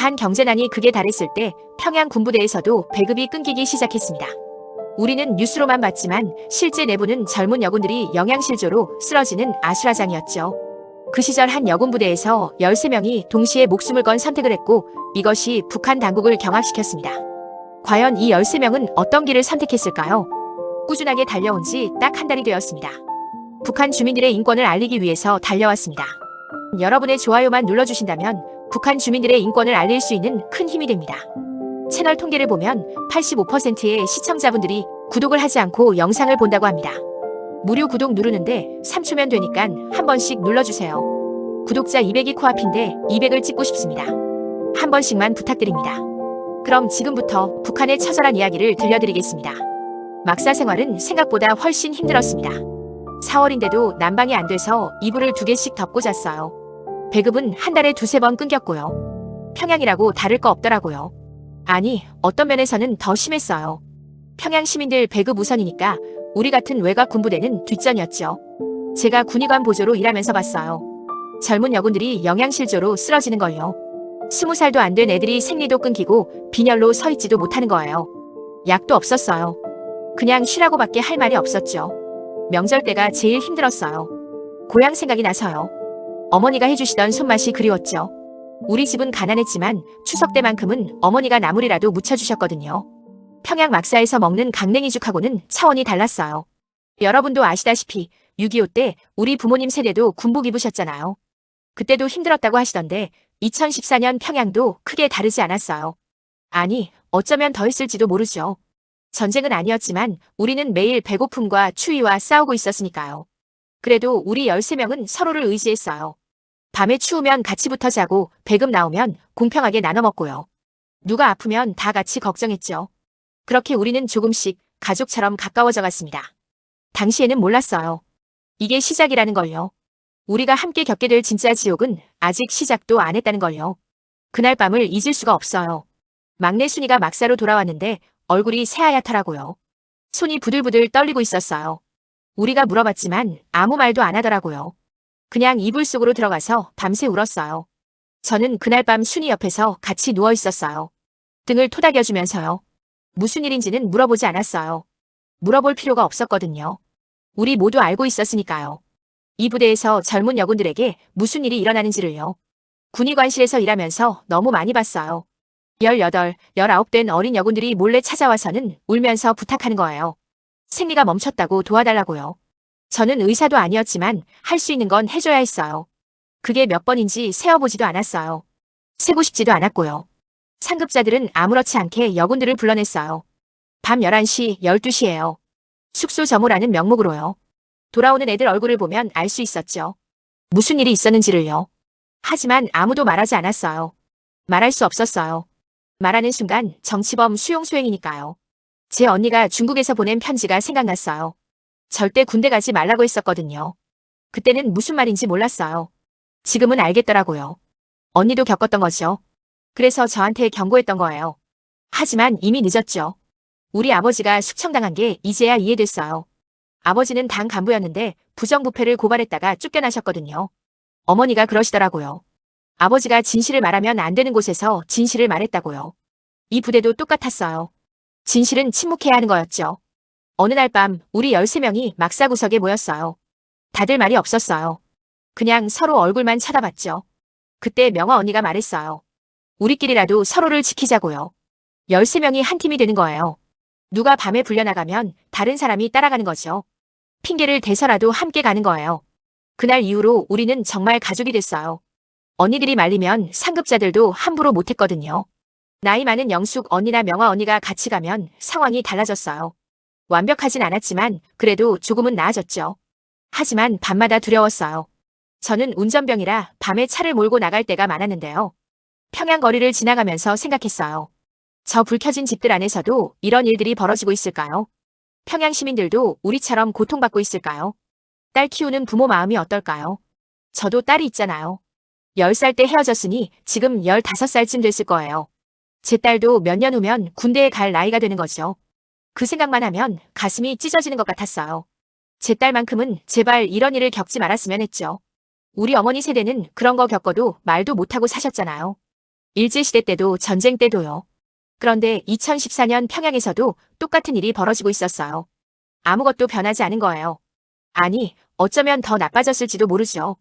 한 경제난이 극에 달했을 때 평양 군부대에서도 배급이 끊기기 시작했습니다. 우리는 뉴스로만 봤지만 실제 내부는 젊은 여군들이 영양실조로 쓰러지는 아수라장이었죠. 그 시절 한 여군부대에서 13명이 동시에 목숨을 건 선택을 했고 이것이 북한 당국을 경악시켰습니다. 과연 이 13명은 어떤 길을 선택했을까요? 꾸준하게 달려온 지 딱 한 달이 되었습니다. 북한 주민들의 인권을 알리기 위해서 달려왔습니다. 여러분의 좋아요만 눌러주신다면 북한 주민들의 인권을 알릴 수 있는 큰 힘이 됩니다. 채널 통계를 보면 85%의 시청자분들이 구독을 하지 않고 영상을 본다고 합니다. 무료 구독 누르는데 3초면 되니까 한 번씩 눌러주세요. 구독자 200이 코앞인데 200을 찍고 싶습니다. 한 번씩만 부탁드립니다. 그럼 지금부터 북한의 처절한 이야기를 들려드리겠습니다. 막사 생활은 생각보다 훨씬 힘들었습니다. 4월인데도 난방이 안 돼서 이불을 2개씩 덮고 잤어요. 배급은 한 달에 2~3번 끊겼고요. 평양이라고 다를 거 없더라고요. 아니, 어떤 면에서는 더 심했어요. 평양 시민들 배급 우선이니까 우리 같은 외곽 군부대는 뒷전이었죠. 제가 군의관 보조로 일하면서 봤어요. 젊은 여군들이 영양실조로 쓰러지는 걸요. 20살도 안 된 애들이 생리도 끊기고 빈혈로 서 있지도 못하는 거예요. 약도 없었어요. 그냥 쉬라고밖에 할 말이 없었죠. 명절 때가 제일 힘들었어요. 고향 생각이 나서요. 어머니가 해주시던 손맛이 그리웠죠. 우리 집은 가난했지만 추석 때만큼은 어머니가 나물이라도 무쳐주셨거든요. 평양 막사에서 먹는 강냉이죽하고는 차원이 달랐어요. 여러분도 아시다시피 6.25 때 우리 부모님 세대도 군복 입으셨잖아요. 그때도 힘들었다고 하시던데 2014년 평양도 크게 다르지 않았어요. 아니, 어쩌면 더 했을지도 모르죠. 전쟁은 아니었지만 우리는 매일 배고픔과 추위와 싸우고 있었으니까요. 그래도 우리 13명은 서로를 의지했어요. 밤에 추우면 같이 붙어 자고 배급 나오면 공평하게 나눠 먹고요. 누가 아프면 다 같이 걱정했죠. 그렇게 우리는 조금씩 가족처럼 가까워져 갔습니다. 당시에는 몰랐어요. 이게 시작이라는 걸요. 우리가 함께 겪게 될 진짜 지옥은 아직 시작도 안 했다는 걸요. 그날 밤을 잊을 수가 없어요. 막내 순이가 막사로 돌아왔는데 얼굴이 새하얗더라고요. 손이 부들부들 떨리고 있었어요. 우리가 물어봤지만 아무 말도 안 하더라고요. 그냥 이불 속으로 들어가서 밤새 울었어요. 저는 그날 밤 순이 옆에서 같이 누워 있었어요. 등을 토닥여주면서요. 무슨 일인지는 물어보지 않았어요. 물어볼 필요가 없었거든요. 우리 모두 알고 있었으니까요. 이 부대에서 젊은 여군들에게 무슨 일이 일어나는지를요. 군의관실에서 일하면서 너무 많이 봤어요. 18, 19 된 어린 여군들이 몰래 찾아와서는 울면서 부탁하는 거예요. 생리가 멈췄다고 도와달라고요. 저는 의사도 아니었지만 할 수 있는 건 해줘야 했어요. 그게 몇 번인지 세어보지도 않았어요. 세고 싶지도 않았고요. 상급자들은 아무렇지 않게 여군들을 불러냈어요. 밤 11시, 12시예요. 숙소 점호라는 명목으로요. 돌아오는 애들 얼굴을 보면 알 수 있었죠. 무슨 일이 있었는지를요. 하지만 아무도 말하지 않았어요. 말할 수 없었어요. 말하는 순간 정치범 수용 수행이니까요. 제 언니가 중국에서 보낸 편지가 생각났어요. 절대 군대 가지 말라고 했었거든요. 그때는 무슨 말인지 몰랐어요. 지금은 알겠더라고요. 언니도 겪었던 거죠. 그래서 저한테 경고했던 거예요. 하지만 이미 늦었죠. 우리 아버지가 숙청당한 게 이제야 이해됐어요. 아버지는 당 간부였는데 부정부패를 고발했다가 쫓겨나셨거든요. 어머니가 그러시더라고요. 아버지가 진실을 말하면 안 되는 곳에서 진실을 말했다고요. 이 부대도 똑같았어요. 진실은 침묵해야 하는 거였죠. 어느 날 밤 우리 13명이 막사구석에 모였어요. 다들 말이 없었어요. 그냥 서로 얼굴만 쳐다봤죠. 그때 명화 언니가 말했어요. 우리끼리라도 서로를 지키자고요. 13명이 한 팀이 되는 거예요. 누가 밤에 불려나가면 다른 사람이 따라가는 거죠. 핑계를 대서라도 함께 가는 거예요. 그날 이후로 우리는 정말 가족이 됐어요. 언니들이 말리면 상급자들도 함부로 못했거든요. 나이 많은 영숙 언니나 명화 언니가 같이 가면 상황이 달라졌어요. 완벽하진 않았지만 그래도 조금은 나아졌죠. 하지만 밤마다 두려웠어요. 저는 운전병이라 밤에 차를 몰고 나갈 때가 많았는데요. 평양 거리를 지나가면서 생각했어요. 저 불 켜진 집들 안에서도 이런 일들이 벌어지고 있을까요? 평양 시민들도 우리처럼 고통받고 있을까요? 딸 키우는 부모 마음이 어떨까요? 저도 딸이 있잖아요. 10살 때 헤어졌으니 지금 15살쯤 됐을 거예요. 제 딸도 몇 년 후면 군대에 갈 나이가 되는 거죠. 그 생각만 하면 가슴이 찢어지는 것 같았어요. 제 딸만큼은 제발 이런 일을 겪지 말았으면 했죠. 우리 어머니 세대는 그런 거 겪어도 말도 못하고 사셨잖아요. 일제시대 때도 전쟁 때도요. 그런데 2014년 평양에서도 똑같은 일이 벌어지고 있었어요. 아무것도 변하지 않은 거예요. 아니, 어쩌면 더 나빠졌을지도 모르죠.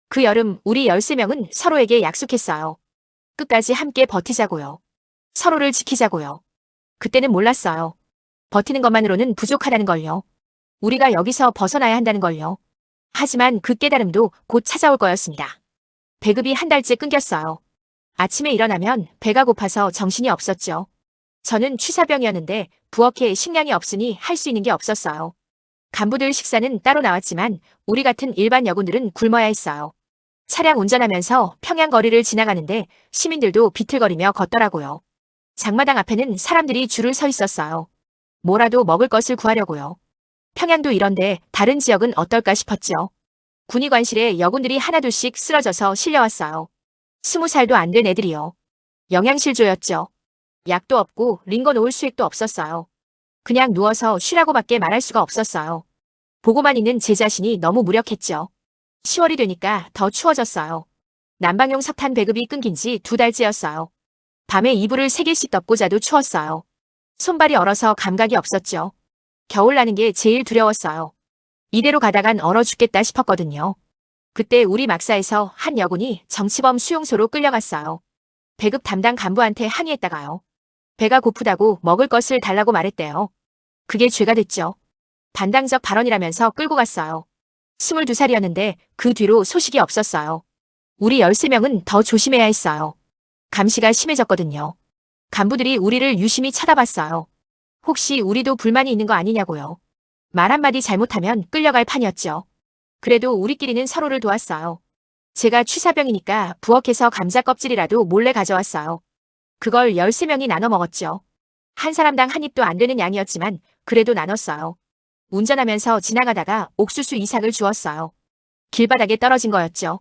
그 여름 우리 13명은 서로에게 약속했어요. 끝까지 함께 버티자고요. 서로를 지키자고요. 그때는 몰랐어요. 버티는 것만으로는 부족하다는 걸요. 우리가 여기서 벗어나야 한다는 걸요. 하지만 그 깨달음도 곧 찾아올 거였습니다. 배급이 한 달째 끊겼어요. 아침에 일어나면 배가 고파서 정신이 없었죠. 저는 취사병이었는데 부엌에 식량이 없으니 할 수 있는 게 없었어요. 간부들 식사는 따로 나왔지만 우리 같은 일반 여군들은 굶어야 했어요. 차량 운전하면서 평양 거리를 지나가는데 시민들도 비틀거리며 걷더라고요. 장마당 앞에는 사람들이 줄을 서 있었어요. 뭐라도 먹을 것을 구하려고요. 평양도 이런데 다른 지역은 어떨까 싶었죠. 군의관실에 여군들이 하나둘씩 쓰러져서 실려왔어요. 20살도 안 된 애들이요. 영양실조였죠. 약도 없고 링거 놓을 수액도 없었어요. 그냥 누워서 쉬라고밖에 말할 수가 없었어요. 보고만 있는 제 자신이 너무 무력했죠. 10월이 되니까 더 추워졌어요. 난방용 석탄 배급이 끊긴 지 2달째였어요. 밤에 이불을 3개씩 덮고 자도 추웠어요. 손발이 얼어서 감각이 없었죠. 겨울 나는 게 제일 두려웠어요. 이대로 가다간 얼어 죽겠다 싶었거든요. 그때 우리 막사에서 한 여군이 정치범 수용소로 끌려갔어요. 배급 담당 간부한테 항의했다가요. 배가 고프다고 먹을 것을 달라고 말했대요. 그게 죄가 됐죠. 반당적 발언이라면서 끌고 갔어요. 22살이었는데 그 뒤로 소식이 없었어요. 우리 13명은 더 조심해야 했어요. 감시가 심해졌거든요. 간부들이 우리를 유심히 쳐다봤어요. 혹시 우리도 불만이 있는 거 아니냐고요. 말 한마디 잘못하면 끌려갈 판이었죠. 그래도 우리끼리는 서로를 도왔어요. 제가 취사병이니까 부엌에서 감자 껍질이라도 몰래 가져왔어요. 그걸 13명이 나눠 먹었죠. 한 사람당 한 입도 안 되는 양이었지만 그래도 나눴어요. 운전하면서 지나가다가 옥수수 이삭을 주었어요. 길바닥에 떨어진 거였죠.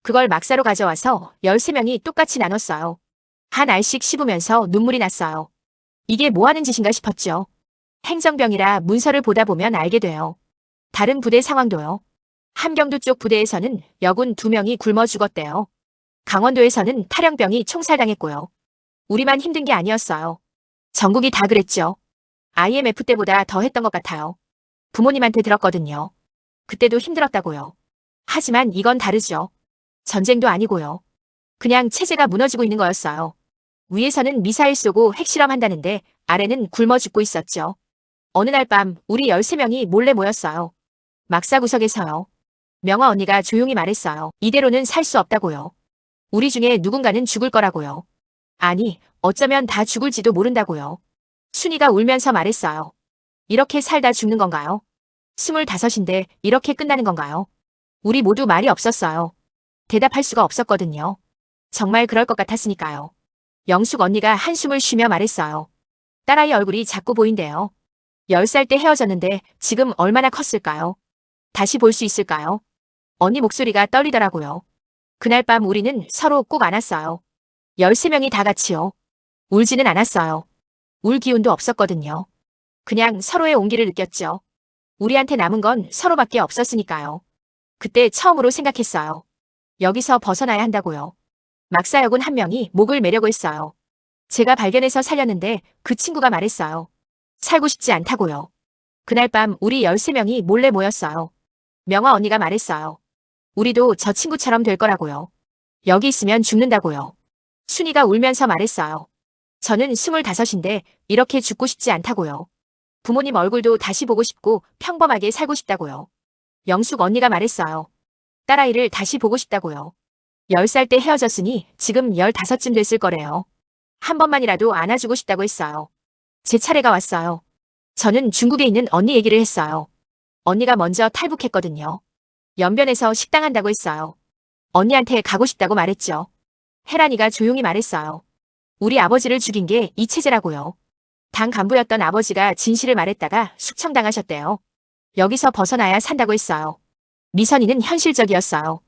그걸 막사로 가져와서 13명이 똑같이 나눴어요. 한 알씩 씹으면서 눈물이 났어요. 이게 뭐 하는 짓인가 싶었죠. 행정병이라 문서를 보다 보면 알게 돼요. 다른 부대 상황도요. 함경도 쪽 부대에서는 여군 2명이 굶어 죽었대요. 강원도에서는 탈영병이 총살당했고요. 우리만 힘든 게 아니었어요. 전국이 다 그랬죠. IMF 때보다 더 했던 것 같아요. 부모님한테 들었거든요. 그때도 힘들었다고요. 하지만 이건 다르죠. 전쟁도 아니고요. 그냥 체제가 무너지고 있는 거였어요. 위에서는 미사일 쏘고 핵실험한다는데 아래는 굶어 죽고 있었죠. 어느 날 밤 우리 13명이 몰래 모였어요. 막사 구석에서요. 명화 언니가 조용히 말했어요. 이대로는 살 수 없다고요. 우리 중에 누군가는 죽을 거라고요. 아니, 어쩌면 다 죽을지도 모른다고요. 순이가 울면서 말했어요. 이렇게 살다 죽는 건가요? 25인데 이렇게 끝나는 건가요? 우리 모두 말이 없었어요. 대답할 수가 없었거든요. 정말 그럴 것 같았으니까요. 영숙 언니가 한숨을 쉬며 말했어요. 딸아이 얼굴이 자꾸 보인대요. 10살 때 헤어졌는데 지금 얼마나 컸을까요? 다시 볼 수 있을까요? 언니 목소리가 떨리더라고요. 그날 밤 우리는 서로 꼭 안았어요. 13명이 다 같이요. 울지는 않았어요. 울 기운도 없었거든요. 그냥 서로의 온기를 느꼈죠. 우리한테 남은 건 서로밖에 없었으니까요. 그때 처음으로 생각했어요. 여기서 벗어나야 한다고요. 막사여군 한 명이 목을 매려고 했어요. 제가 발견해서 살렸는데 그 친구가 말했어요. 살고 싶지 않다고요. 그날 밤 우리 13명이 몰래 모였어요. 명화 언니가 말했어요. 우리도 저 친구처럼 될 거라고요. 여기 있으면 죽는다고요. 순이가 울면서 말했어요. 저는 25인데 이렇게 죽고 싶지 않다고요. 부모님 얼굴도 다시 보고 싶고 평범하게 살고 싶다고요. 영숙 언니가 말했어요. 딸아이를 다시 보고 싶다고요. 10살 때 헤어졌으니 지금 15쯤 됐을 거래요. 한 번만이라도 안아주고 싶다고 했어요. 제 차례가 왔어요. 저는 중국에 있는 언니 얘기를 했어요. 언니가 먼저 탈북했거든요. 연변에서 식당 한다고 했어요. 언니한테 가고 싶다고 말했죠. 혜란이가 조용히 말했어요. 우리 아버지를 죽인 게 이 체제라고요. 당 간부였던 아버지가 진실을 말했다가 숙청당하셨대요. 여기서 벗어나야 산다고 했어요. 미선이는 현실적이었어요.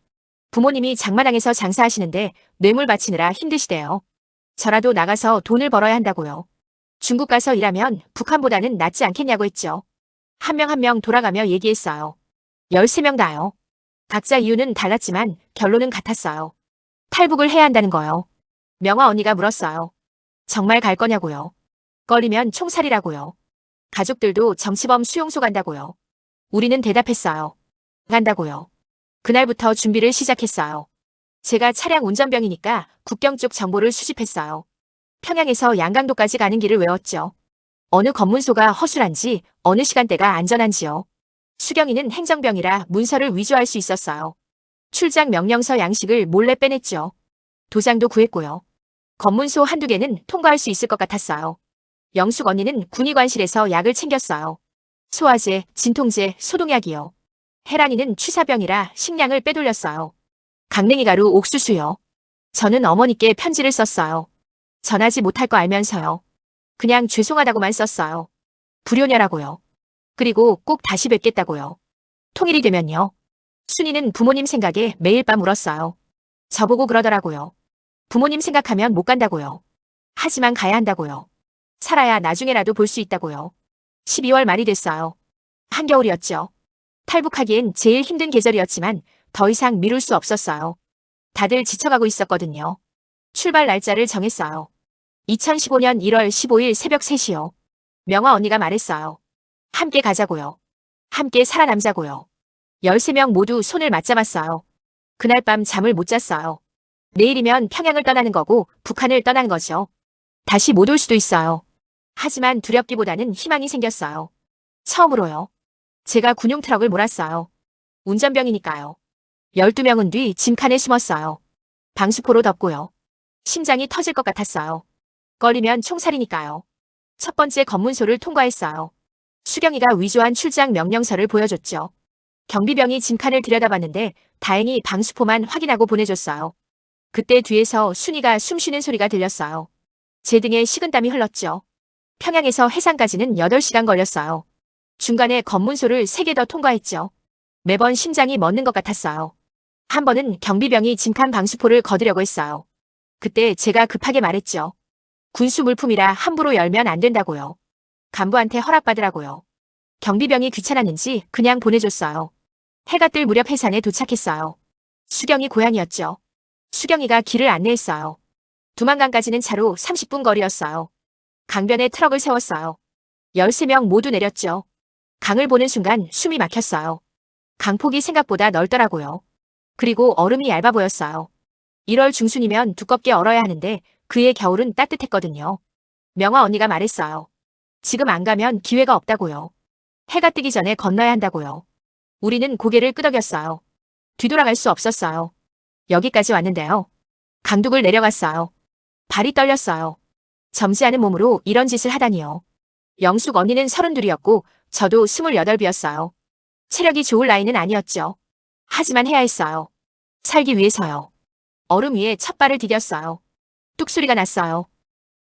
부모님이 장마당에서 장사하시는데 뇌물 바치느라 힘드시대요. 저라도 나가서 돈을 벌어야 한다고요. 중국 가서 일하면 북한보다는 낫지 않겠냐고 했죠. 한 명 한 명 돌아가며 얘기했어요. 13명 다요. 각자 이유는 달랐지만 결론은 같았어요. 탈북을 해야 한다는 거요. 명화 언니가 물었어요. 정말 갈 거냐고요. 걸리면 총살이라고요. 가족들도 정치범 수용소 간다고요. 우리는 대답했어요. 간다고요. 그날부터 준비를 시작했어요. 제가 차량 운전병이니까 국경 쪽 정보를 수집했어요. 평양에서 양강도까지 가는 길을 외웠죠. 어느 검문소가 허술한지, 어느 시간대가 안전한지요. 수경이는 행정병이라 문서를 위조할 수 있었어요. 출장 명령서 양식을 몰래 빼냈죠. 도장도 구했고요. 검문소 한두 개는 통과할 수 있을 것 같았어요. 영숙 언니는 군의관실에서 약을 챙겼어요. 소화제, 진통제, 소독약이요. 혜란이는 취사병이라 식량을 빼돌렸어요. 강냉이 가루, 옥수수요. 저는 어머니께 편지를 썼어요. 전하지 못할 거 알면서요. 그냥 죄송하다고만 썼어요. 불효녀라고요. 그리고 꼭 다시 뵙겠다고요. 통일이 되면요. 순이는 부모님 생각에 매일 밤 울었어요. 저보고 그러더라고요. 부모님 생각하면 못 간다고요. 하지만 가야 한다고요. 살아야 나중에라도 볼 수 있다고요. 12월 말이 됐어요. 한겨울이었죠. 탈북하기엔 제일 힘든 계절이었지만 더 이상 미룰 수 없었어요. 다들 지쳐가고 있었거든요. 출발 날짜를 정했어요. 2015년 1월 15일 새벽 3시요. 명화 언니가 말했어요. 함께 가자고요. 함께 살아남자고요. 13명 모두 손을 맞잡았어요. 그날 밤 잠을 못 잤어요. 내일이면 평양을 떠나는 거고 북한을 떠나는 거죠. 다시 못 올 수도 있어요. 하지만 두렵기보다는 희망이 생겼어요. 처음으로요. 제가 군용 트럭을 몰았어요. 운전병이니까요. 12명은 뒤 짐칸에 숨었어요. 방수포로 덮고요. 심장이 터질 것 같았어요. 걸리면 총살이니까요. 첫 번째 검문소를 통과했어요. 수경이가 위조한 출장 명령서를 보여줬죠. 경비병이 짐칸을 들여다봤는데 다행히 방수포만 확인하고 보내줬어요. 그때 뒤에서 순이가 숨쉬는 소리가 들렸어요. 제 등에 식은땀이 흘렀죠. 평양에서 해상까지는 8시간 걸렸어요. 중간에 검문소를 3개 더 통과했죠. 매번 심장이 멎는 것 같았어요. 한 번은 경비병이 짐칸 방수포를 거두려고 했어요. 그때 제가 급하게 말했죠. 군수 물품이라 함부로 열면 안 된다고요. 간부한테 허락받으라고요. 경비병이 귀찮았는지 그냥 보내줬어요. 해가 뜰 무렵 해산에 도착했어요. 수경이 고향이었죠. 수경이가 길을 안내했어요. 두만강까지는 차로 30분 거리였어요. 강변에 트럭을 세웠어요. 13명 모두 내렸죠. 강을 보는 순간 숨이 막혔어요. 강폭이 생각보다 넓더라고요. 그리고 얼음이 얇아 보였어요. 1월 중순이면 두껍게 얼어야 하는데 그의 겨울은 따뜻했거든요. 명화 언니가 말했어요. 지금 안 가면 기회가 없다고요. 해가 뜨기 전에 건너야 한다고요. 우리는 고개를 끄덕였어요. 뒤돌아갈 수 없었어요. 여기까지 왔는데요. 강둑을 내려갔어요. 발이 떨렸어요. 젊지 않은 몸으로 이런 짓을 하다니요. 영숙 언니는 32이었고 저도 28이었어요. 체력이 좋을 나이는 아니었죠. 하지만 해야 했어요. 살기 위해서요. 얼음 위에 첫 발을 디뎠어요. 뚝 소리가 났어요.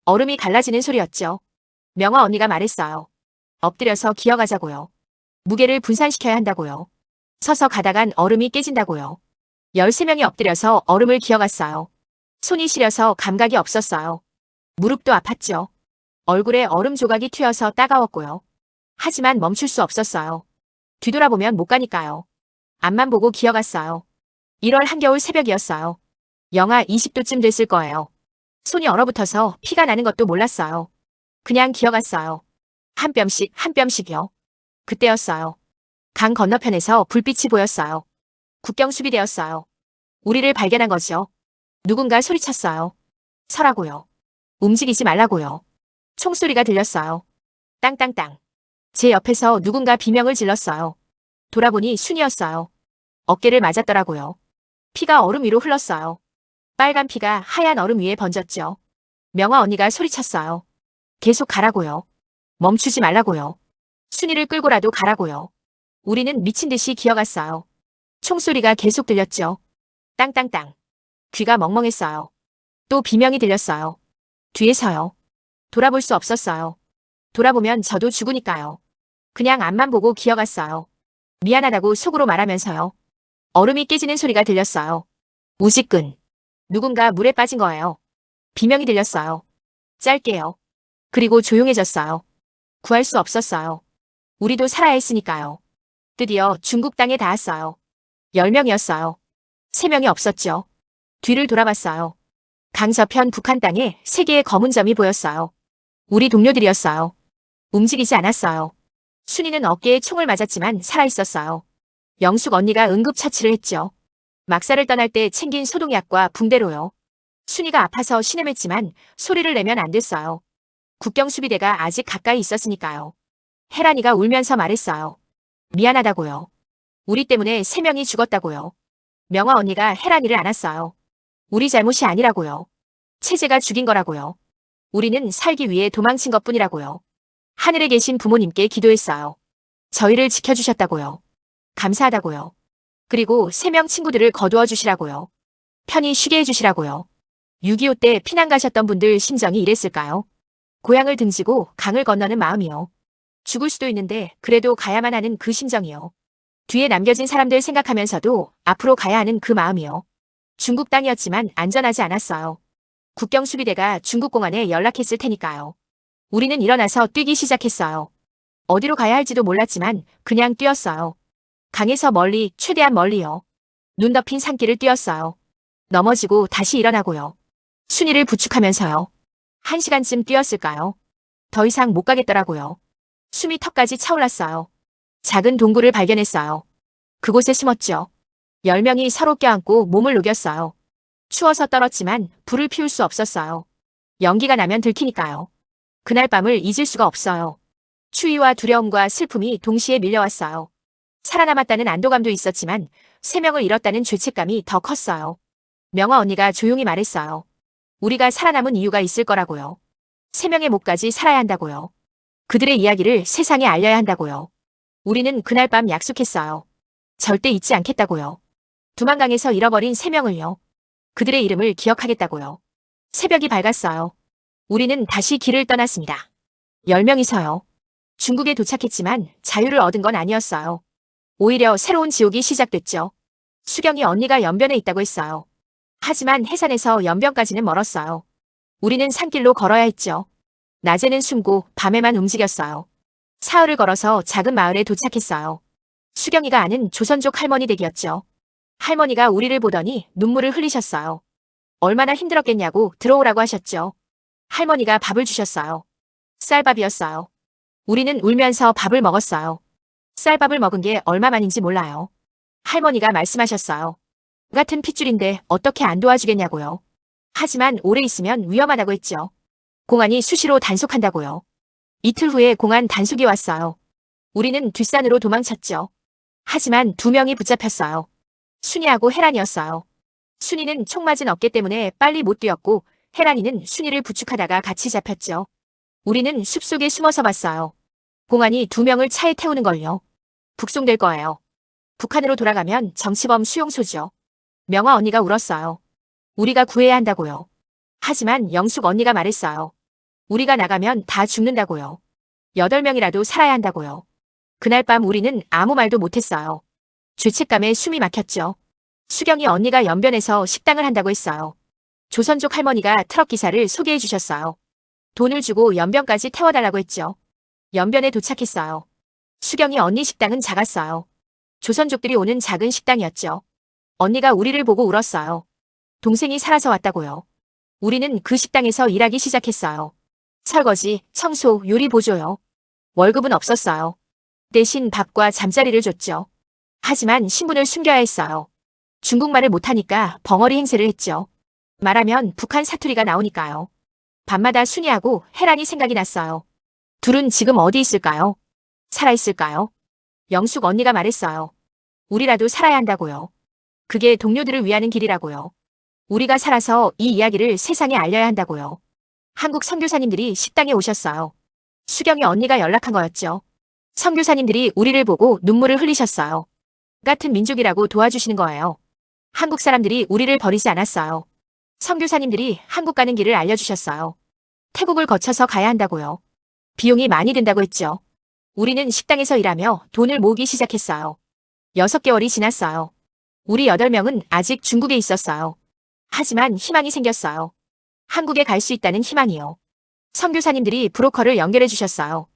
얼음이 갈라지는 소리였죠. 명화 언니가 말했어요. 엎드려서 기어가자고요. 무게를 분산시켜야 한다고요. 서서 가다간 얼음이 깨진다고요. 13명이 엎드려서 얼음을 기어갔어요. 손이 시려서 감각이 없었어요. 무릎도 아팠죠. 얼굴에 얼음 조각이 튀어서 따가웠고요. 하지만 멈출 수 없었어요. 뒤돌아보면 못 가니까요. 앞만 보고 기어갔어요. 1월 한겨울 새벽이었어요. 영하 20도쯤 됐을 거예요. 손이 얼어붙어서 피가 나는 것도 몰랐어요. 그냥 기어갔어요. 한 뼘씩 한 뼘씩요. 그때였어요. 강 건너편에서 불빛이 보였어요. 국경 수비대였어요. 우리를 발견한 거죠. 누군가 소리쳤어요. 서라고요. 움직이지 말라고요. 총소리가 들렸어요. 땅땅땅. 제 옆에서 누군가 비명을 질렀어요. 돌아보니 순이었어요. 어깨를 맞았더라고요. 피가 얼음 위로 흘렀어요. 빨간 피가 하얀 얼음 위에 번졌죠. 명화 언니가 소리쳤어요. 계속 가라고요. 멈추지 말라고요. 순이를 끌고라도 가라고요. 우리는 미친 듯이 기어갔어요. 총소리가 계속 들렸죠. 땅땅땅. 귀가 멍멍했어요. 또 비명이 들렸어요. 뒤에서요. 돌아볼 수 없었어요. 돌아보면 저도 죽으니까요. 그냥 앞만 보고 기어갔어요. 미안하다고 속으로 말하면서요. 얼음이 깨지는 소리가 들렸어요. 우지끈. 누군가 물에 빠진 거예요. 비명이 들렸어요. 짧게요. 그리고 조용해졌어요. 구할 수 없었어요. 우리도 살아야 했으니까요. 드디어 중국 땅에 닿았어요. 10명이었어요. 3명이 없었죠. 뒤를 돌아봤어요. 강저편 북한 땅에 3개의 검은 점이 보였어요. 우리 동료들이었어요. 움직이지 않았어요. 순이는 어깨에 총을 맞았지만 살아있었어요. 영숙 언니가 응급처치를 했죠. 막사를 떠날 때 챙긴 소독약과 붕대로요. 순이가 아파서 신음했지만 소리를 내면 안 됐어요. 국경수비대가 아직 가까이 있었으니까요. 혜란이가 울면서 말했어요. 미안하다고요. 우리 때문에 3명이 죽었다고요. 명화 언니가 혜란이를 안았어요. 우리 잘못이 아니라고요. 체제가 죽인 거라고요. 우리는 살기 위해 도망친 것뿐이라고요. 하늘에 계신 부모님께 기도했어요. 저희를 지켜주셨다고요. 감사하다고요. 그리고 3명 친구들을 거두어 주시라고요. 편히 쉬게 해주시라고요. 6.25 때 피난 가셨던 분들 심정이 이랬을까요? 고향을 등지고 강을 건너는 마음이요. 죽을 수도 있는데 그래도 가야만 하는 그 심정이요. 뒤에 남겨진 사람들 생각하면서도 앞으로 가야 하는 그 마음이요. 중국 땅이었지만 안전하지 않았어요. 국경수비대가 중국 공안에 연락했을 테니까요. 우리는 일어나서 뛰기 시작했어요. 어디로 가야 할지도 몰랐지만 그냥 뛰었어요. 강에서 멀리, 최대한 멀리요. 눈 덮인 산길을 뛰었어요. 넘어지고 다시 일어나고요. 순이를 부축하면서요. 1시간쯤 뛰었을까요? 더 이상 못 가겠더라고요. 숨이 턱까지 차올랐어요. 작은 동굴을 발견했어요. 그곳에 숨었죠. 10명이 서로 껴안고 몸을 녹였어요. 추워서 떨었지만 불을 피울 수 없었어요. 연기가 나면 들키니까요. 그날 밤을 잊을 수가 없어요. 추위와 두려움과 슬픔이 동시에 밀려왔어요. 살아남았다는 안도감도 있었지만 3명을 잃었다는 죄책감이 더 컸어요. 명화 언니가 조용히 말했어요. 우리가 살아남은 이유가 있을 거라고요. 3명의 목까지 살아야 한다고요. 그들의 이야기를 세상에 알려야 한다고요. 우리는 그날 밤 약속했어요. 절대 잊지 않겠다고요. 두만강에서 잃어버린 3명을요. 그들의 이름을 기억하겠다고요. 새벽이 밝았어요. 우리는 다시 길을 떠났습니다. 10명이서요. 중국에 도착했지만 자유를 얻은 건 아니었어요. 오히려 새로운 지옥이 시작됐죠. 수경이 언니가 연변에 있다고 했어요. 하지만 해산에서 연변까지는 멀었어요. 우리는 산길로 걸어야 했죠. 낮에는 숨고 밤에만 움직였어요. 사흘을 걸어서 작은 마을에 도착했어요. 수경이가 아는 조선족 할머니 댁이었죠. 할머니가 우리를 보더니 눈물을 흘리셨어요. 얼마나 힘들었겠냐고 들어오라고 하셨죠. 할머니가 밥을 주셨어요. 쌀밥이었어요. 우리는 울면서 밥을 먹었어요. 쌀밥을 먹은 게 얼마만인지 몰라요. 할머니가 말씀하셨어요. 같은 핏줄인데 어떻게 안 도와주겠냐고요. 하지만 오래 있으면 위험하다고 했죠. 공안이 수시로 단속한다고요. 이틀 후에 공안 단속이 왔어요. 우리는 뒷산으로 도망쳤죠. 하지만 2명이 붙잡혔어요. 순이하고 혜란이었어요. 순이는 총 맞은 어깨 때문에 빨리 못 뛰었고 혜란이는 순이를 부축하다가 같이 잡혔죠. 우리는 숲속에 숨어서 봤어요. 공안이 2명을 차에 태우는 걸요. 북송될 거예요. 북한으로 돌아가면 정치범 수용소죠. 명화 언니가 울었어요. 우리가 구해야 한다고요. 하지만 영숙 언니가 말했어요. 우리가 나가면 다 죽는다고요. 8명이라도 살아야 한다고요. 그날 밤 우리는 아무 말도 못했어요. 죄책감에 숨이 막혔죠. 수경이 언니가 연변에서 식당을 한다고 했어요. 조선족 할머니가 트럭 기사를 소개해 주셨어요. 돈을 주고 연변까지 태워달라고 했죠. 연변에 도착했어요. 수경이 언니 식당은 작았어요. 조선족들이 오는 작은 식당이었죠. 언니가 우리를 보고 울었어요. 동생이 살아서 왔다고요. 우리는 그 식당에서 일하기 시작했어요. 설거지, 청소, 요리 보조요. 월급은 없었어요. 대신 밥과 잠자리를 줬죠. 하지만 신분을 숨겨야 했어요. 중국말을 못하니까 벙어리 행세를 했죠. 말하면 북한 사투리가 나오니까요. 밤마다 순이하고 혜란이 생각이 났어요. 둘은 지금 어디 있을까요? 살아있을까요? 영숙 언니가 말했어요. 우리라도 살아야 한다고요. 그게 동료들을 위하는 길이라고요. 우리가 살아서 이 이야기를 세상에 알려야 한다고요. 한국 선교사님들이 식당에 오셨어요. 수경이 언니가 연락한 거였죠. 선교사님들이 우리를 보고 눈물을 흘리셨어요. 같은 민족이라고 도와주시는 거예요. 한국 사람들이 우리를 버리지 않았어요. 선교사님들이 한국 가는 길을 알려주셨어요. 태국을 거쳐서 가야 한다고요. 비용이 많이 든다고 했죠. 우리는 식당에서 일하며 돈을 모으기 시작했어요. 6개월이 지났어요. 우리 8명은 아직 중국에 있었어요. 하지만 희망이 생겼어요. 한국에 갈 수 있다는 희망이요. 선교사님들이 브로커를 연결해 주셨어요.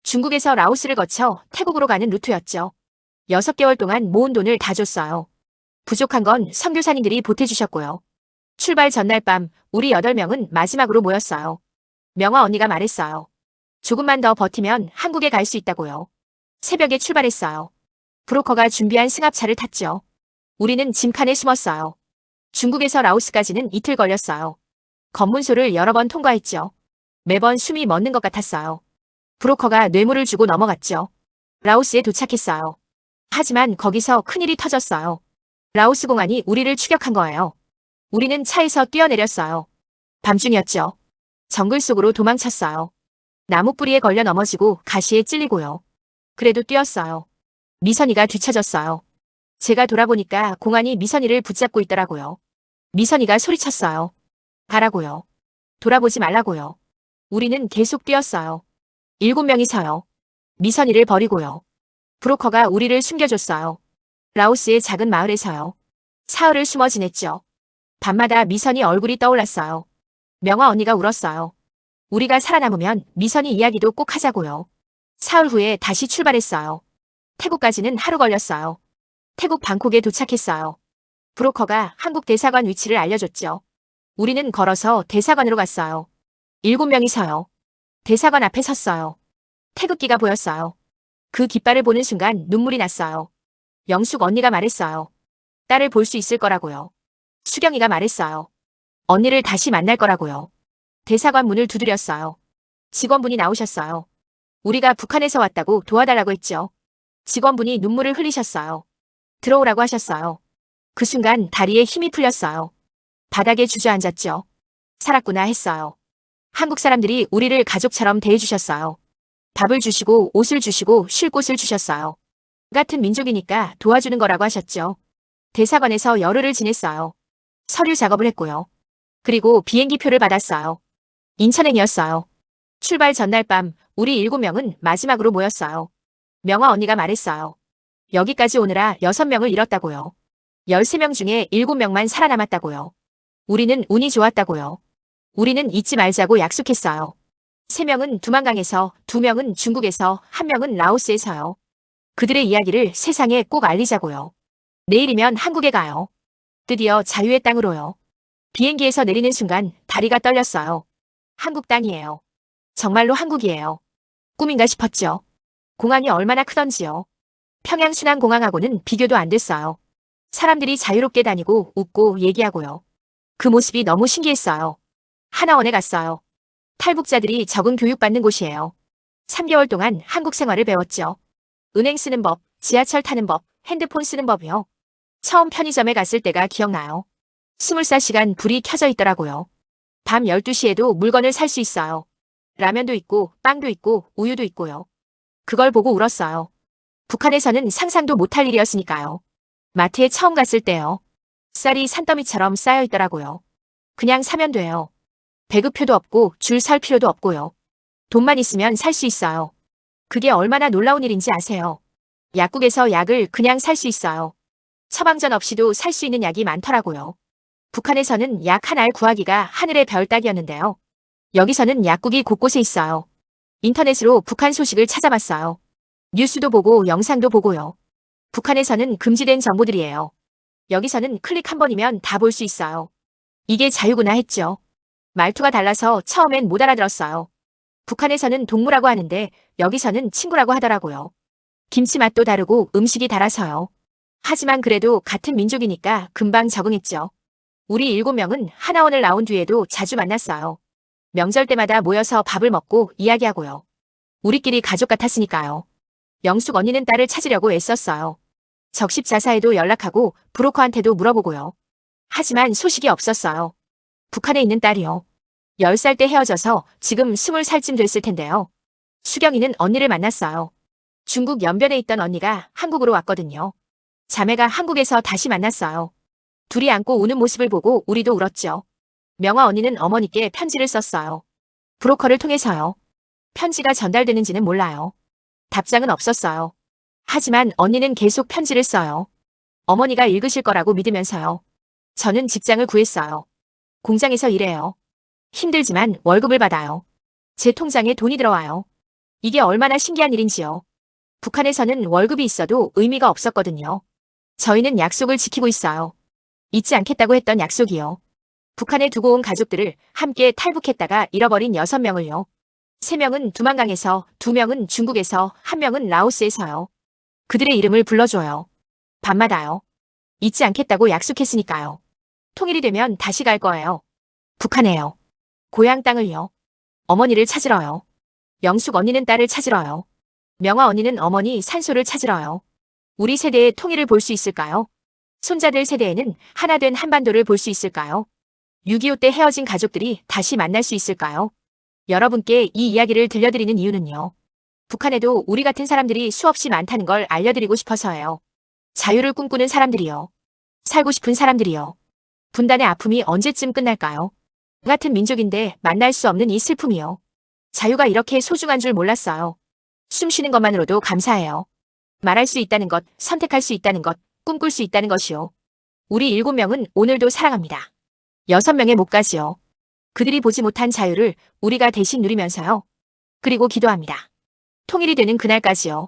중국에서 라오스를 거쳐 태국으로 가는 루트였죠. 6개월 동안 모은 돈을 다 줬어요. 부족한 건 선교사님들이 보태주셨고요. 출발 전날 밤 우리 8명은 마지막으로 모였어요. 명화 언니가 말했어요. 조금만 더 버티면 한국에 갈 수 있다고요. 새벽에 출발했어요. 브로커가 준비한 승합차를 탔죠. 우리는 짐칸에 숨었어요. 중국에서 라오스까지는 이틀 걸렸어요. 검문소를 여러 번 통과했죠. 매번 숨이 멎는 것 같았어요. 브로커가 뇌물을 주고 넘어갔죠. 라오스에 도착했어요. 하지만 거기서 큰일이 터졌어요. 라오스 공안이 우리를 추격한 거예요. 우리는 차에서 뛰어내렸어요. 밤중이었죠. 정글 속으로 도망쳤어요. 나무 뿌리에 걸려 넘어지고 가시에 찔리고요. 그래도 뛰었어요. 미선이가 뒤처졌어요. 제가 돌아보니까 공안이 미선이를 붙잡고 있더라고요. 미선이가 소리쳤어요. 가라고요. 돌아보지 말라고요. 우리는 계속 뛰었어요. 7명이서요. 미선이를 버리고요. 브로커가 우리를 숨겨줬어요. 라오스의 작은 마을에서요. 사흘을 숨어 지냈죠. 밤마다 미선이 얼굴이 떠올랐어요. 명화 언니가 울었어요. 우리가 살아남으면 미선이 이야기도 꼭 하자고요. 사흘 후에 다시 출발했어요. 태국까지는 하루 걸렸어요. 태국 방콕에 도착했어요. 브로커가 한국 대사관 위치를 알려줬죠. 우리는 걸어서 대사관으로 갔어요. 7명이서요. 대사관 앞에 섰어요. 태극기가 보였어요. 그 깃발을 보는 순간 눈물이 났어요. 영숙 언니가 말했어요. 딸을 볼 수 있을 거라고요. 수경이가 말했어요. 언니를 다시 만날 거라고요. 대사관 문을 두드렸어요. 직원분이 나오셨어요. 우리가 북한에서 왔다고 도와달라고 했죠. 직원분이 눈물을 흘리셨어요. 들어오라고 하셨어요. 그 순간 다리에 힘이 풀렸어요. 바닥에 주저앉았죠. 살았구나 했어요. 한국 사람들이 우리를 가족처럼 대해주셨어요. 밥을 주시고 옷을 주시고 쉴 곳을 주셨어요. 같은 민족이니까 도와주는 거라고 하셨죠. 대사관에서 열흘을 지냈어요. 서류 작업을 했고요. 그리고 비행기표를 받았어요. 인천행이었어요. 출발 전날 밤 우리 7명은 마지막으로 모였어요. 명화 언니가 말했어요. 여기까지 오느라 6명을 잃었다고요. 13명 중에 7명만 살아남았다고요. 우리는 운이 좋았다고요. 우리는 잊지 말자고 약속했어요. 3명은 두만강에서, 2명은 중국에서, 1명은 라오스에서요. 그들의 이야기를 세상에 꼭 알리자고요. 내일이면 한국에 가요. 드디어 자유의 땅으로요. 비행기에서 내리는 순간 다리가 떨렸어요. 한국 땅이에요. 정말로 한국이에요. 꿈인가 싶었죠. 공항이 얼마나 크던지요. 평양순환공항하고는 비교도 안 됐어요. 사람들이 자유롭게 다니고 웃고 얘기하고요. 그 모습이 너무 신기했어요. 하나원에 갔어요. 탈북자들이 적응 교육받는 곳이에요. 3개월 동안 한국 생활을 배웠죠. 은행 쓰는 법, 지하철 타는 법, 핸드폰 쓰는 법이요. 처음 편의점에 갔을 때가 기억나요. 24시간 불이 켜져 있더라고요. 밤 12시에도 물건을 살 수 있어요. 라면도 있고 빵도 있고 우유도 있고요. 그걸 보고 울었어요. 북한에서는 상상도 못할 일이었으니까요. 마트에 처음 갔을 때요. 쌀이 산더미처럼 쌓여 있더라고요. 그냥 사면 돼요. 배급표도 없고 줄 설 필요도 없고요. 돈만 있으면 살 수 있어요. 그게 얼마나 놀라운 일인지 아세요? 약국에서 약을 그냥 살 수 있어요. 처방전 없이도 살 수 있는 약이 많더라고요. 북한에서는 약 한 알 구하기가 하늘의 별 따기였는데요. 여기서는 약국이 곳곳에 있어요. 인터넷으로 북한 소식을 찾아봤어요. 뉴스도 보고 영상도 보고요. 북한에서는 금지된 정보들이에요. 여기서는 클릭 한 번이면 다 볼 수 있어요. 이게 자유구나 했죠. 말투가 달라서 처음엔 못 알아들었어요. 북한에서는 동무라고 하는데 여기서는 친구라고 하더라고요. 김치 맛도 다르고 음식이 달아서요. 하지만 그래도 같은 민족이니까 금방 적응했죠. 우리 7명은 하나원을 나온 뒤에도 자주 만났어요. 명절 때마다 모여서 밥을 먹고 이야기하고요. 우리끼리 가족 같았으니까요. 영숙 언니는 딸을 찾으려고 애썼어요. 적십자사에도 연락하고 브로커한테도 물어보고요. 하지만 소식이 없었어요. 북한에 있는 딸이요. 10살 때 헤어져서 지금 20살쯤 됐을 텐데요. 수경이는 언니를 만났어요. 중국 연변에 있던 언니가 한국으로 왔거든요. 자매가 한국에서 다시 만났어요. 둘이 안고 우는 모습을 보고 우리도 울었죠. 명화 언니는 어머니께 편지를 썼어요. 브로커를 통해서요. 편지가 전달되는지는 몰라요. 답장은 없었어요. 하지만 언니는 계속 편지를 써요. 어머니가 읽으실 거라고 믿으면서요. 저는 직장을 구했어요. 공장에서 일해요. 힘들지만 월급을 받아요. 제 통장에 돈이 들어와요. 이게 얼마나 신기한 일인지요. 북한에서는 월급이 있어도 의미가 없었거든요. 저희는 약속을 지키고 있어요. 잊지 않겠다고 했던 약속이요. 북한에 두고 온 가족들을 함께 탈북했다가 잃어버린 6명을요. 3명은 두만강에서, 2명은 중국에서, 1명은 라오스에서요. 그들의 이름을 불러줘요. 밤마다요. 잊지 않겠다고 약속했으니까요. 통일이 되면 다시 갈 거예요. 북한에요. 고향 땅을요. 어머니를 찾으러요. 영숙 언니는 딸을 찾으러요. 명화 언니는 어머니 산소를 찾으러요. 우리 세대의 통일을 볼 수 있을까요? 손자들 세대에는 하나 된 한반도를 볼 수 있을까요? 6.25 때 헤어진 가족들이 다시 만날 수 있을까요? 여러분께 이 이야기를 들려드리는 이유는요. 북한에도 우리 같은 사람들이 수없이 많다는 걸 알려드리고 싶어서예요. 자유를 꿈꾸는 사람들이요. 살고 싶은 사람들이요. 분단의 아픔이 언제쯤 끝날까요? 같은 민족인데 만날 수 없는 이 슬픔이요. 자유가 이렇게 소중한 줄 몰랐어요. 숨 쉬는 것만으로도 감사해요. 말할 수 있다는 것, 선택할 수 있다는 것, 꿈꿀 수 있다는 것이요. 우리 7명은 오늘도 사랑합니다. 6명의 못까지요. 그들이 보지 못한 자유를 우리가 대신 누리면서요. 그리고 기도합니다. 통일이 되는 그날까지요.